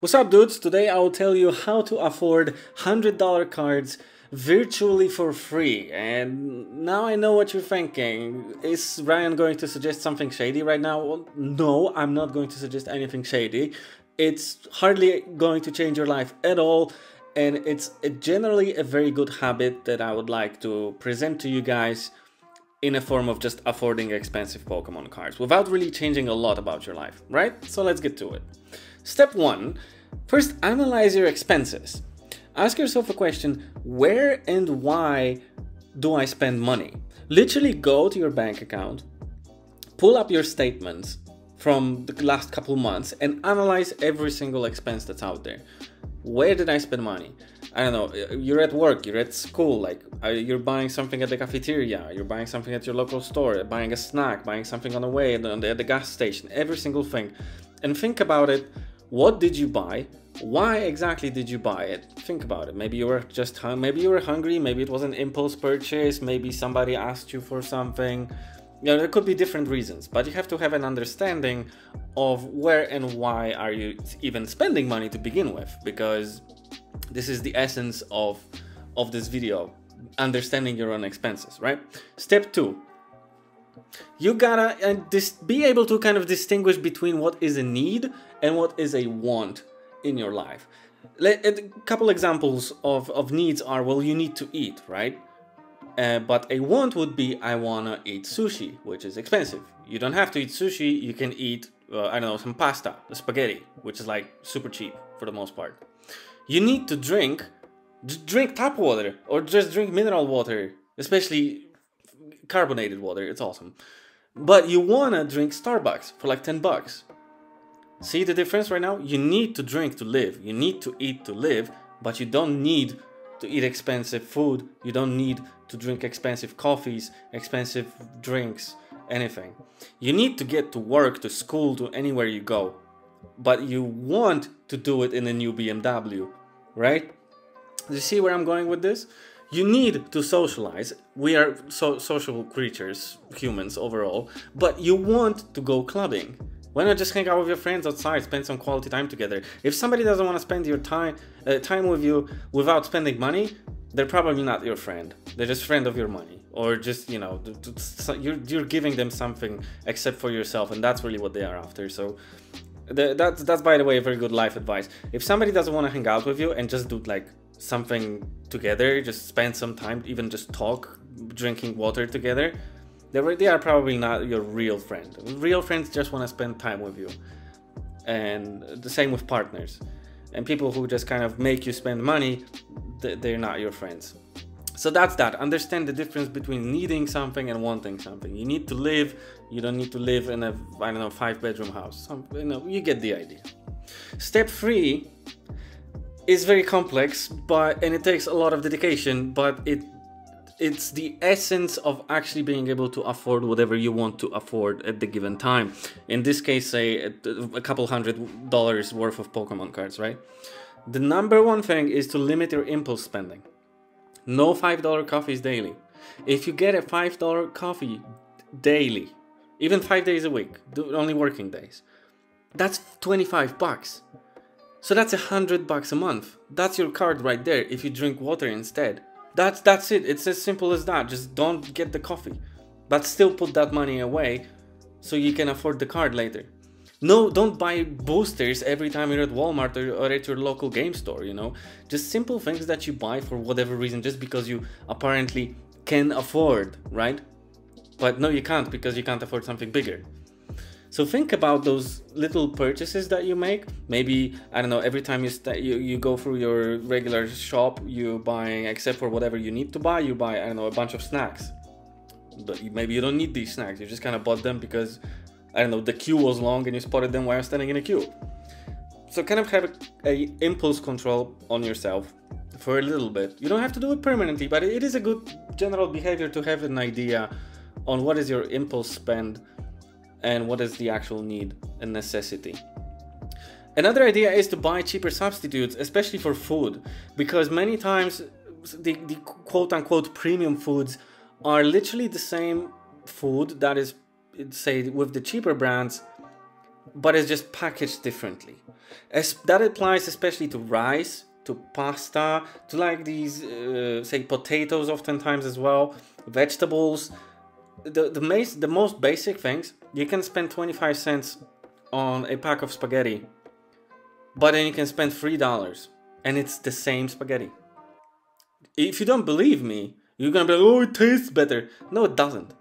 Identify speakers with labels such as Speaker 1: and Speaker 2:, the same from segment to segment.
Speaker 1: What's up, dudes? Today I will tell you how to afford $100 cards virtually for free. And now I know what you're thinking. Is Ryan going to suggest something shady right now? Well, no, I'm not going to suggest anything shady. It's hardly going to change your life at all. And it's generally a very good habit that I would like to present to you guys in a form of just affording expensive Pokemon cards without really changing a lot about your life, right? So let's get to it. Step 1. First, analyze your expenses. Ask yourself a question: where and why do I spend money? Literally go to your bank account, pull up your statements from the last couple months and analyze every single expense that's out there. Where did I spend money? I don't know, you're at work, you're at school, like you're buying something at the cafeteria, you're buying something at your local store, buying a snack, buying something on the way at the gas station, every single thing. And think about it. What did you buy? Why exactly did you buy it? Think about it. Maybe you were just maybe you were hungry, maybe it was an impulse purchase, maybe somebody asked you for something. You know, there could be different reasons, but you have to have an understanding of where and why are you even spending money to begin with, because this is the essence of this video, understanding your own expenses, right? Step 2. You gotta be able to kind of distinguish between what is a need and what is a want in your life. A couple examples of needs are, well, you need to eat, right? But a want would be, I wanna eat sushi, which is expensive. You don't have to eat sushi, you can eat, I don't know, some pasta, spaghetti, which is like super cheap for the most part. You need to drink tap water or just drink mineral water, especially carbonated water, it's awesome. But you wanna drink Starbucks for like 10 bucks. See the difference right now? You need to drink to live, you need to eat to live, but you don't need to eat expensive food, you don't need to drink expensive coffees, expensive drinks, anything. You need to get to work, to school, to anywhere you go, but you want to do it in a new BMW, right? You see where I'm going with this? You need to socialize. We are social creatures, humans overall, but you want to go clubbing. Why not just hang out with your friends outside, spend some quality time together? If somebody doesn't want to spend your time with you without spending money, they're probably not your friend. They're just friend of your money, or just, you know, you're giving them something except for yourself, and that's really what they are after. So that's by the way a very good life advice. If somebody doesn't want to hang out with you and just do like something together, just spend some time, even just talk, drinking water together, they are probably not your real friend. Real friends just want to spend time with you. And the same with partners. And people who just kind of make you spend money, they're not your friends. So that's that. Understand the difference between needing something and wanting something. You need to live. You don't need to live in a, I don't know, 5-bedroom house. You know, you get the idea. Step 3 is very complex, and it takes a lot of dedication, but it's the essence of actually being able to afford whatever you want to afford at the given time. In this case, say a couple $100 worth of Pokemon cards, right? The number one thing is to limit your impulse spending. No $5 coffees daily. If you get a $5 coffee daily, even 5 days a week, only working days, that's 25 bucks. So that's $100 a month. That's your card right there if you drink water instead. That's it. It's as simple as that. Just don't get the coffee, but still put that money away so you can afford the card later. No, don't buy boosters every time you're at Walmart or at your local game store, you know. Just simple things that you buy for whatever reason, just because you apparently can afford, right? But no, you can't, because you can't afford something bigger. So think about those little purchases that you make. Maybe, I don't know, every time you go through your regular shop, you buy, except for whatever you need to buy, you buy, I don't know, a bunch of snacks. But maybe you don't need these snacks, you just kind of bought them because, I don't know, the queue was long and you spotted them while standing in a queue. So kind of have a impulse control on yourself for a little bit. You don't have to do it permanently, but it is a good general behavior to have an idea on what is your impulse spend and what is the actual need and necessity. Another idea is to buy cheaper substitutes, especially for food, because many times the quote-unquote premium foods are literally the same food that is, say, with the cheaper brands, but it's just packaged differently. As that applies especially to rice, to pasta, to like these say potatoes oftentimes as well, vegetables. The most basic things, you can spend 25 cents on a pack of spaghetti, but then you can spend $3 and it's the same spaghetti. If you don't believe me, you're gonna be like, oh, it tastes better. No, it doesn't.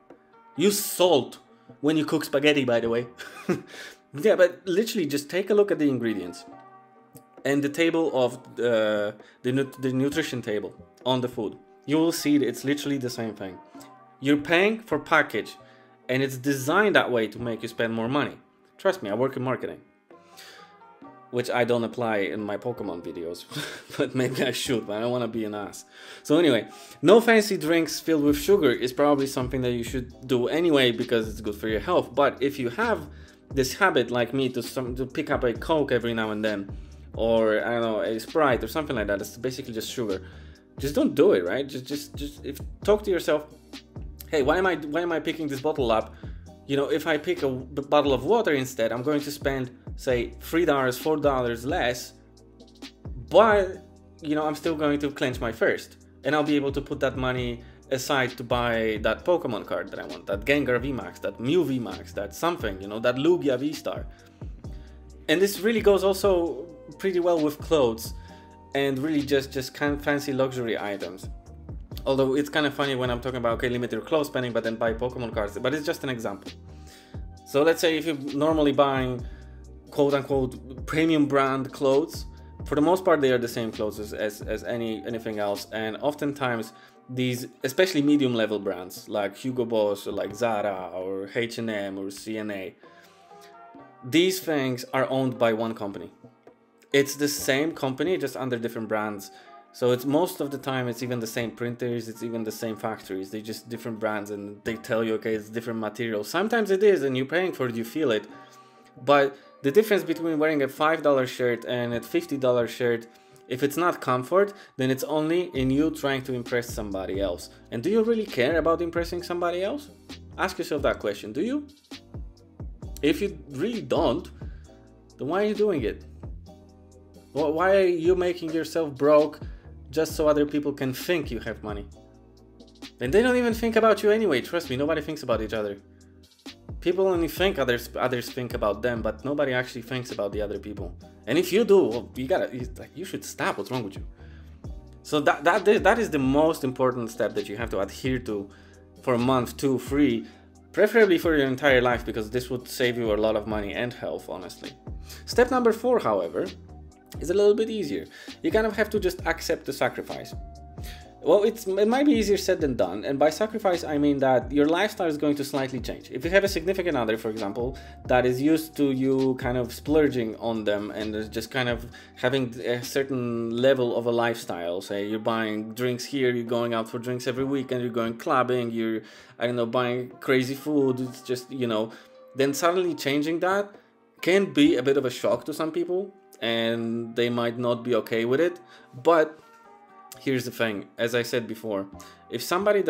Speaker 1: Use salt when you cook spaghetti, by the way. Yeah, but literally just take a look at the ingredients and the table of the nutrition table on the food. You will see that it's literally the same thing. You're paying for package, and it's designed that way to make you spend more money. Trust me, I work in marketing, which I don't apply in my Pokemon videos, but maybe I should, but I don't want to be an ass. So anyway, no fancy drinks filled with sugar is probably something that you should do anyway because it's good for your health. But if you have this habit like me to pick up a Coke every now and then, or I don't know, a Sprite or something like that, it's basically just sugar. Just don't do it, right? Just if talk to yourself. Hey, why am I picking this bottle up? You know, if I pick a bottle of water instead, I'm going to spend, say, $3, $4 less, but, you know, I'm still going to clench my thirst. And I'll be able to put that money aside to buy that Pokemon card that I want, that Gengar VMAX, that Mew VMAX, that something, you know, that Lugia V-Star. And this really goes also pretty well with clothes and really just kind of fancy luxury items. Although it's kind of funny when I'm talking about, okay, limit your clothes spending, but then buy Pokemon cards. But it's just an example. So let's say if you're normally buying quote-unquote premium brand clothes, for the most part, they are the same clothes as anything else. And oftentimes, these, especially medium-level brands, like Hugo Boss, or like Zara, or H&M, or CNA, these things are owned by one company. It's the same company, just under different brands. So it's most of the time it's even the same printers, it's even the same factories, they just different brands, and they tell you, okay, it's different materials. Sometimes it is, and you're paying for it, you feel it. But the difference between wearing a $5 shirt and a $50 shirt, if it's not comfort, then it's only in you trying to impress somebody else. And do you really care about impressing somebody else? Ask yourself that question, do you? If you really don't, then why are you doing it? Why are you making yourself broke just so other people can think you have money? And they don't even think about you anyway. Trust me, nobody thinks about each other. People only think others think about them, but nobody actually thinks about the other people. And if you do, well, you should stop. What's wrong with you? So that is the most important step that you have to adhere to for a month, 2, 3, preferably for your entire life, because this would save you a lot of money and health, honestly. Step number 4, however, is a little bit easier. You kind of have to just accept the sacrifice. Well, it might be easier said than done, and by sacrifice I mean that your lifestyle is going to slightly change. If you have a significant other, for example, that is used to you kind of splurging on them and just kind of having a certain level of a lifestyle, say you're buying drinks here, you're going out for drinks every weekend, you're going clubbing, you're, I don't know, buying crazy food, it's just, you know, then suddenly changing that can be a bit of a shock to some people, and they might not be okay with it. But here's the thing, as I said before, if somebody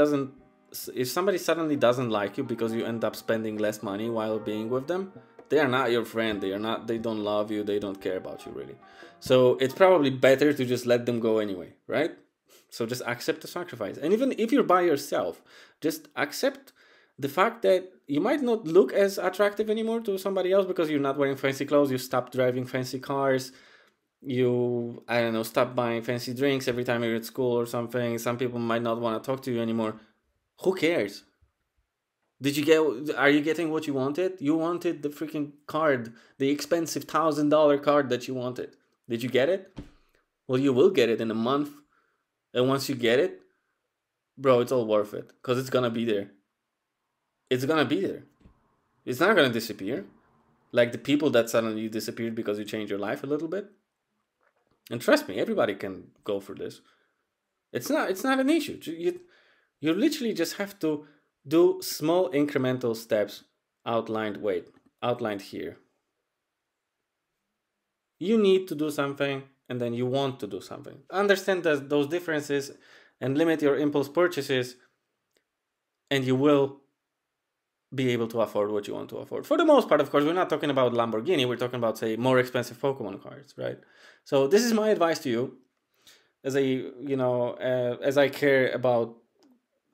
Speaker 1: suddenly doesn't like you because you end up spending less money while being with them, they are not your friend, they don't love you, they don't care about you really. So it's probably better to just let them go anyway, right? So just accept the sacrifice. And even if you're by yourself, just accept the fact that you might not look as attractive anymore to somebody else because you're not wearing fancy clothes, you stopped driving fancy cars, you, I don't know, stop buying fancy drinks every time you're at school or something. Some people might not want to talk to you anymore. Who cares? Are you getting what you wanted? You wanted the freaking card, the expensive $1,000 card that you wanted. Did you get it? Well, you will get it in a month. And once you get it, bro, it's all worth it. Because it's gonna be there. It's gonna be there. It's not gonna disappear. Like the people that suddenly disappeared because you changed your life a little bit. And trust me, everybody can go for this. It's not an issue. You literally just have to do small incremental steps outlined here. You need to do something, and then you want to do something. Understand those differences and limit your impulse purchases, and you will be able to afford what you want to afford. For the most part, of course, we're not talking about Lamborghini. We're talking about, say, more expensive Pokemon cards, right? So this is my advice to you, as as I care about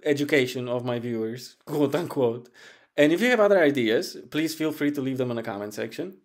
Speaker 1: education of my viewers, quote unquote. And if you have other ideas, please feel free to leave them in the comment section.